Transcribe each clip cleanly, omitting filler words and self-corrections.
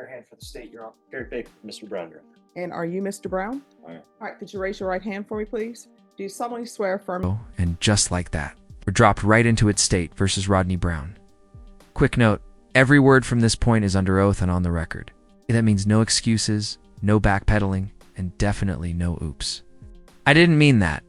hand for the state, Your Honor. Gary Baker, Mr. Brown, Your Honor. And are you Mr. Brown? I am. All right, could you raise your right hand for me, please? Do you solemnly swear affirm? And just like that, we're dropped right into its state versus Rodney Brown. Quick note, every word from this point is under oath and on the record. That means no excuses, no backpedaling, and definitely no oops. I didn't mean that.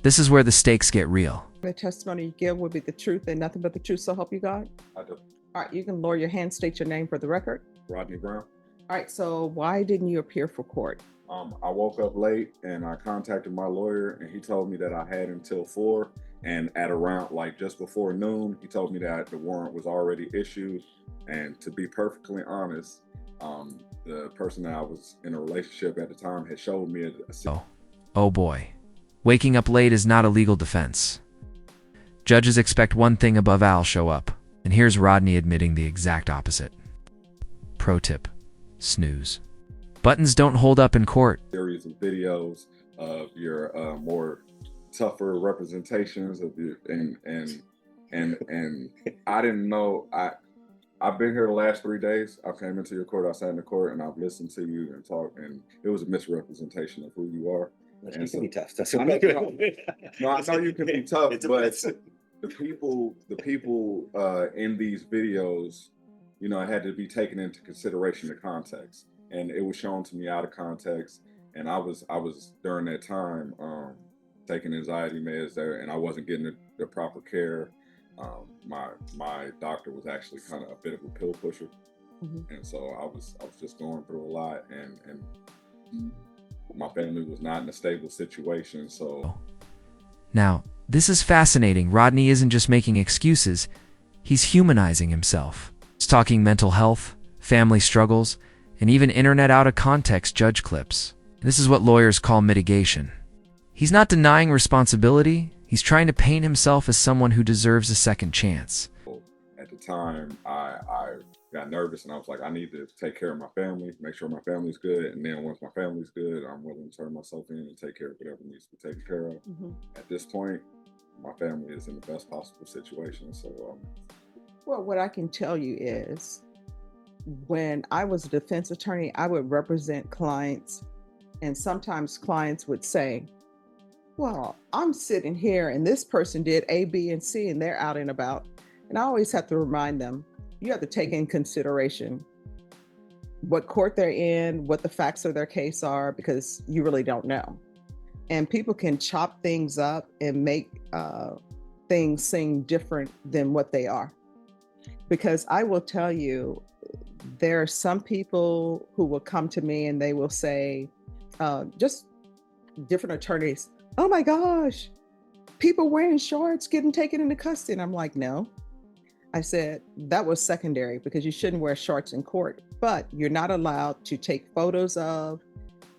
This is where the stakes get real. The testimony you give will be the truth and nothing but the truth, so help you God? I do. All right, you can lower your hand, state your name for the record. Rodney Brown. All right, so why didn't you appear for court? I woke up late and I contacted my lawyer and he told me that I had until 4, and at around like just before noon, he told me that the warrant was already issued. And to be perfectly honest, the person that I was in a relationship at the time had showed me Oh boy. Waking up late is not a legal defense. Judges expect one thing above all show up, and here's Rodney admitting the exact opposite. Pro tip, snooze. Buttons don't hold up in court. Series of videos of your more tougher representations of your and I didn't know. I've been here the last 3 days. I came into your court, I sat in the court, and I've listened to you and talked, and it was a misrepresentation of who you are. You can be tough. That's I know, no, I know you can be tough, It's a but mess. the people in these videos, you know, it had to be taken into consideration the context, and it was shown to me out of context. And I was during that time taking anxiety meds there, and I wasn't getting the proper care. My doctor was actually kind of a bit of a pill pusher, and so I was just going through a lot, and my family was not in a stable situation. So now, this is fascinating. Rodney isn't just making excuses, he's humanizing himself. He's talking mental health, family struggles, and even internet out-of-context judge clips. This is what lawyers call mitigation. He's not denying responsibility, he's trying to paint himself as someone who deserves a second chance. at the time, I got nervous and I was like, I need to take care of my family, make sure my family's good. And then once my family's good, I'm willing to turn myself in and take care of whatever needs to be taken care of. At this point, my family is in the best possible situation. So, Well, what I can tell you is when I was a defense attorney, I would represent clients, and sometimes clients would say, well, I'm sitting here and this person did A, B, and C, and they're out and about. And I always have to remind them, you have to take in consideration what court they're in, what the facts of their case are, because you really don't know. And people can chop things up and make things seem different than what they are. Because I will tell you, there are some people who will come to me and they will say, just different attorneys, oh my gosh, people wearing shorts getting taken into custody. And I'm like, no. I said, that was secondary because you shouldn't wear shorts in court, but you're not allowed to take photos of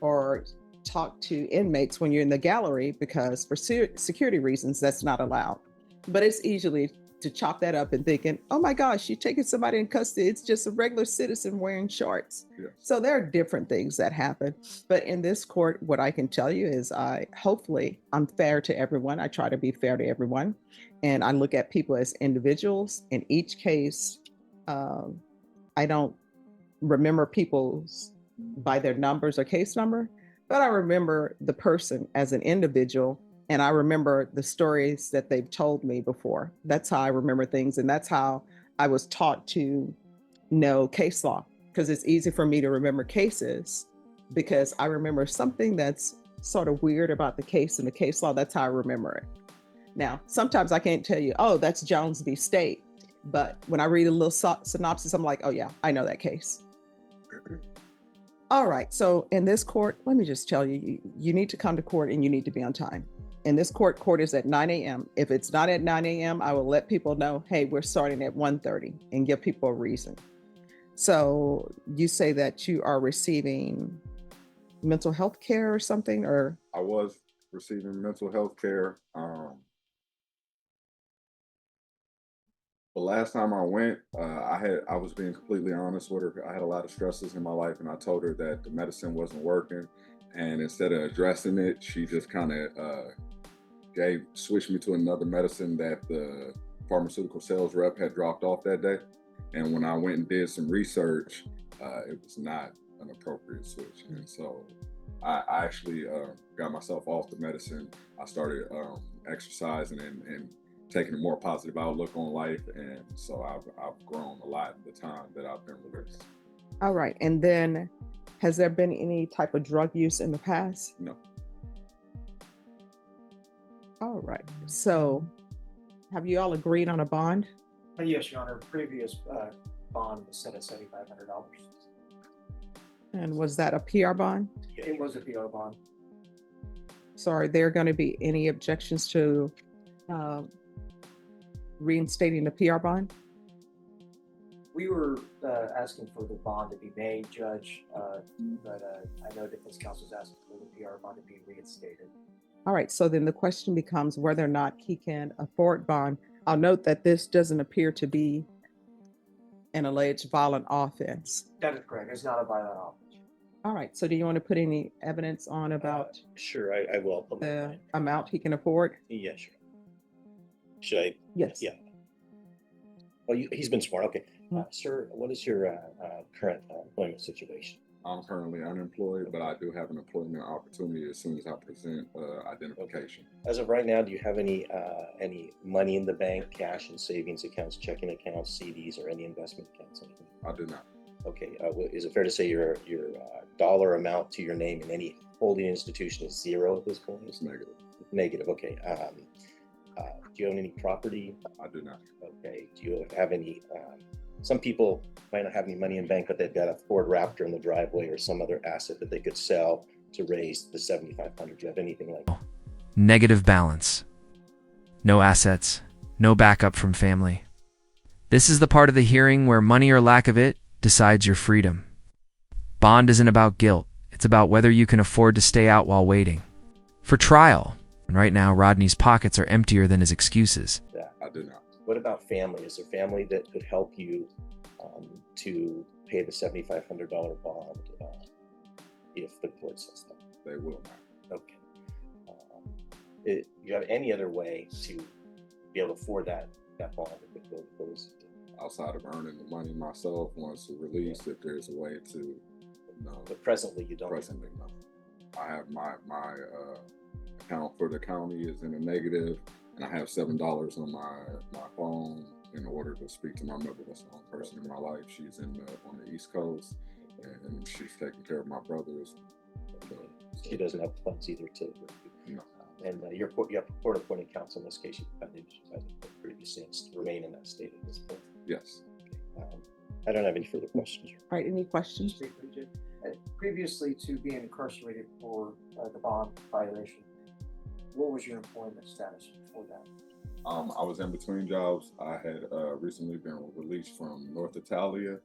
or talk to inmates when you're in the gallery because for security reasons, that's not allowed. But it's easily to chop that up and thinking, oh my gosh, you're taking somebody in custody. It's just a regular citizen wearing shorts. yes. So there are different things that happen. But in this court, what I can tell you is hopefully I'm fair to everyone. I try to be fair to everyone. And I look at people as individuals. In each case, I don't remember people by their numbers or case number, but I remember the person as an individual. And I remember the stories that they've told me before. That's how I remember things. And that's how I was taught to know case law, because it's easy for me to remember cases because I remember something that's sort of weird about the case and the case law. That's how I remember it. Now, sometimes I can't tell you, oh, that's Jones v. State. But when I read a little synopsis, I'm like, oh yeah, I know that case. All right. So in this court, let me just tell you, you need to come to court and you need to be on time. In this court is at 9 a.m. If it's not at 9 a.m., I will let people know, hey, we're starting at 1:30 and give people a reason. So you say that you are receiving mental health care or something, or? I was receiving mental health care. The last time I went, I was being completely honest with her. I had a lot of stresses in my life, and I told her that the medicine wasn't working. And instead of addressing it, she just kind of switched me to another medicine that the pharmaceutical sales rep had dropped off that day. And when I went and did some research, it was not an appropriate switch. And so I actually got myself off the medicine. I started exercising and taking a more positive outlook on life. And so I've grown a lot in the time that I've been released. All right. And then has there been any type of drug use in the past? No. All right. So have you all agreed on a bond? Yes, Your Honor. Previous bond was set at $7,500. And was that a PR bond? It was a PR bond. So are there going to be any objections to reinstating the PR bond? We were asking for the bond to be made, Judge, but I know defense counsel is asking for the PR bond to be reinstated. All right. So then the question becomes whether or not he can afford bond. I'll note that this doesn't appear to be an alleged violent offense. That is correct. It's not a violent offense. All right. So do you want to put any evidence on about Sure, I will. the amount he can afford? Yeah, sure. Should I? Yes. Yeah. Well, he's been sworn. Okay. Mhm. Sir, what is your current employment situation? I'm currently unemployed, but I do have an employment opportunity as soon as I present identification. As of right now, do you have any money in the bank, cash and savings accounts, checking accounts, CDs, or any investment accounts? Anything? I do not. Okay. Is it fair to say your dollar amount to your name in any holding institution is zero at this point? It's negative. Negative. Okay. Do you own any property? I do not. Okay. Do you have any? Some people might not have any money in bank, but they've got a Ford Raptor in the driveway or some other asset that they could sell to raise the $7,500. Do you have anything like that? Negative balance. No assets. No backup from family. This is the part of the hearing where money or lack of it decides your freedom. Bond isn't about guilt. It's about whether you can afford to stay out while waiting for trial. And right now, Rodney's pockets are emptier than his excuses. I do not. What about family? Is there family that could help you to pay the $7,500 bond if the court says that? They will not. Okay. Do you have any other way to be able to afford that bond if the court goes? Outside of earning the money myself, once released, if there's a way to, no. But presently, you don't. Presently, no. I have my account for the county is in a negative, and I have $7 on my phone in order to speak to my mother. That's the only person in my life. She's on the East Coast, and she's taking care of my brothers. She doesn't have funds either to. No. And you have court-appointed counsel in this case. You have previously to remain in that state at this point. Yes. I don't have any further questions. All right. Any questions? Briefly, Judge. Previously to being incarcerated for the bond violation, what was your employment status before that? I was in between jobs. I had recently been released from North Italia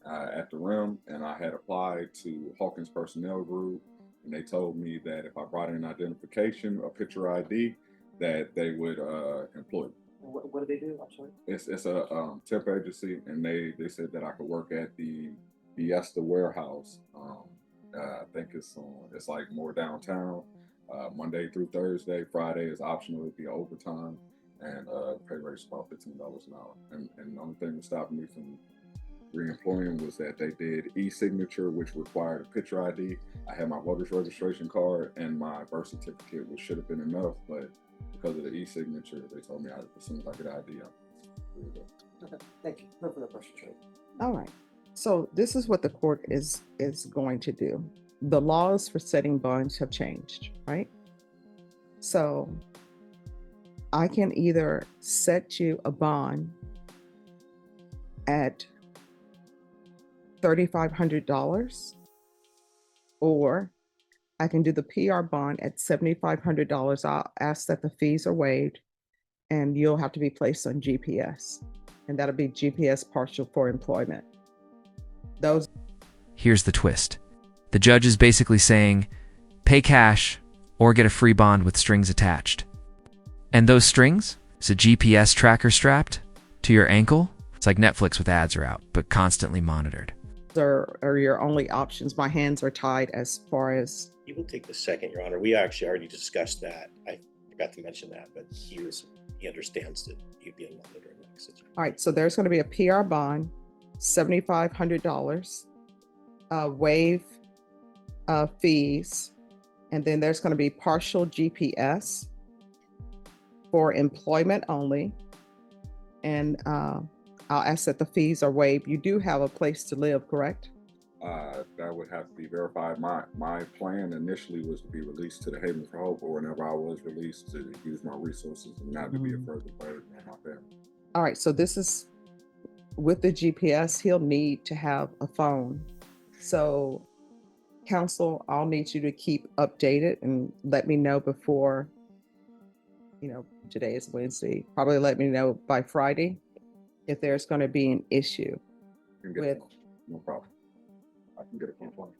at the Rim, and I had applied to Hawkins Personnel Group, and they told me that if I brought in identification, a picture ID, that they would employ me. What do they do? I'm sorry. It's a temp agency, and they said that I could work at the Fiesta warehouse. I think it's like more downtown. Monday through Thursday. Friday is optional to be overtime, and pay rate is about $15 an hour. And the only thing that stopped me from reemploying was that they did e-signature, which required a picture ID. I had my voter's registration card and my birth certificate, which should have been enough, but because of the e-signature, they told me as soon as I get ID, Okay, thank you. No further questions, Judge. All right. So this is what the court is going to do. The laws for setting bonds have changed, right? So I can either set you a bond at $3,500, or I can do the PR bond at $7,500. I'll ask that the fees are waived, and you'll have to be placed on GPS, and that'll be GPS partial for employment. Those. Here's the twist. The judge is basically saying, pay cash or get a free bond with strings attached. And those strings? Is a GPS tracker strapped to your ankle? It's like Netflix with ads are out, but constantly monitored. Are your only options. My hands are tied as far as. He will take the second, Your Honor. We actually already discussed that. I forgot to mention that, but he understands that you'd be monitoring that situation. All right, so there's going to be a PR bond, $7,500, waive fees, and then there's going to be partial GPS for employment only. And I'll ask that the fees are waived. You do have a place to live, correct? That would have to be verified. My plan initially was to be released to the Haven for Hope, or whenever I was released, to use my resources and not to be a further burden on my family. All right, so this is with the GPS, he'll need to have a phone. So council, I'll need you to keep updated and let me know before, today is Wednesday, probably let me know by Friday if there's going to be an issue with, No problem. I can get a phone.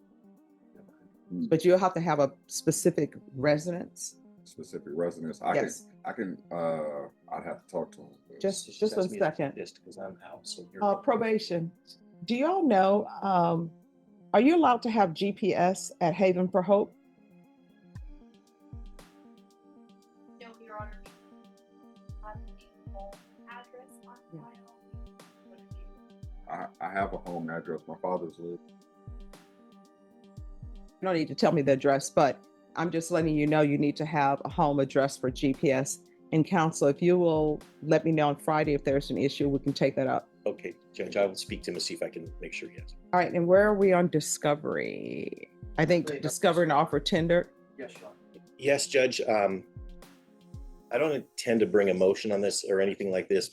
but you'll have to have a specific residence. Specific residence. Yes. I'd have to talk to him. Just Just a ask me second. Just because I'm out, so you're. Probation. Do y'all know, are you allowed to have GPS at Haven for Hope? No, Your Honor. Have the home address on file. I have a home address. My father's live. You don't need to tell me the address, but I'm just letting you know you need to have a home address for GPS. And council, if you will let me know on Friday if there's an issue, we can take that up. Okay, Judge, I will speak to him and see if I can make sure he has. All right, and where are we on discovery? I think discovery and offer tender. Yes, Sean. Yes, Judge. I don't intend to bring a motion on this or anything like this.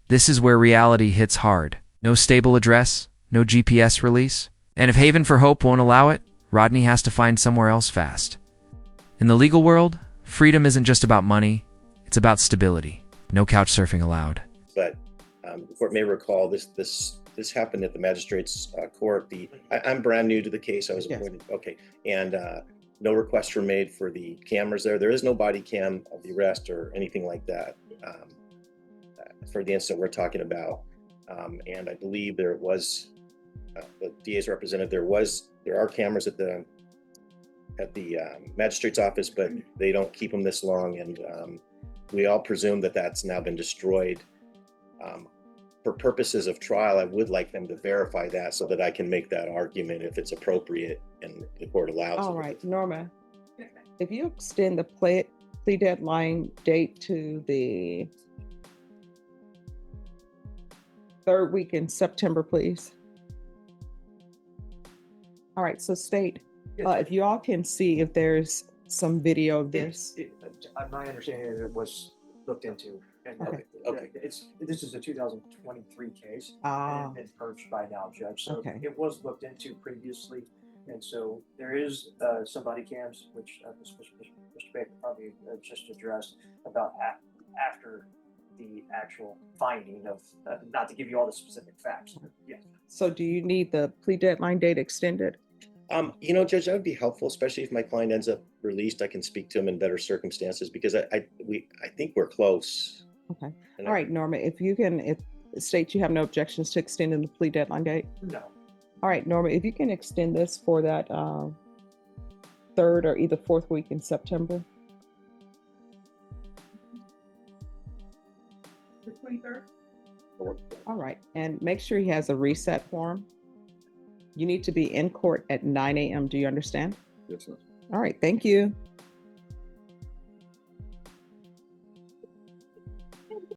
This is where reality hits hard. No stable address, no GPS release. And if Haven for Hope won't allow it, Rodney has to find somewhere else fast. In the legal world, freedom isn't just about money, it's about stability. No couch surfing allowed. But the court may recall this happened at the magistrate's court. I'm brand new to the case. I was Yes. appointed. Okay, and no requests were made for the cameras there. There is no body cam of the arrest or anything like that for the incident we're talking about. And I believe there was the DA's representative. There are cameras at the magistrate's office, but they don't keep them this long, and we all presume that that's now been destroyed. For purposes of trial, I would like them to verify that so that I can make that argument if it's appropriate and the court allows All it. right, Norma, if you extend the plea deadline date to the third week in September, please. All right, so state, if you all can see if there's some video of this. My understanding is it was looked into. And Okay. Okay. This is a 2023 case. Ah. And it's been purged by now, Judge. So Okay. it was looked into previously. And so there is some body cams, which Mr. Baker probably just addressed about after the actual finding of, not to give you all the specific facts. Yeah. So do you need the plea deadline date extended? Judge, that would be helpful, especially if my client ends up released. I can speak to him in better circumstances because I think we're close. Okay. And All right, Norma, if state you have no objections to extending the plea deadline date. No. All right, Norma, if you can extend this for that third or either fourth week in September. The 23rd. All right, and make sure he has a reset form. You need to be in court at 9 a.m. Do you understand? Yes, sir. All right, thank you.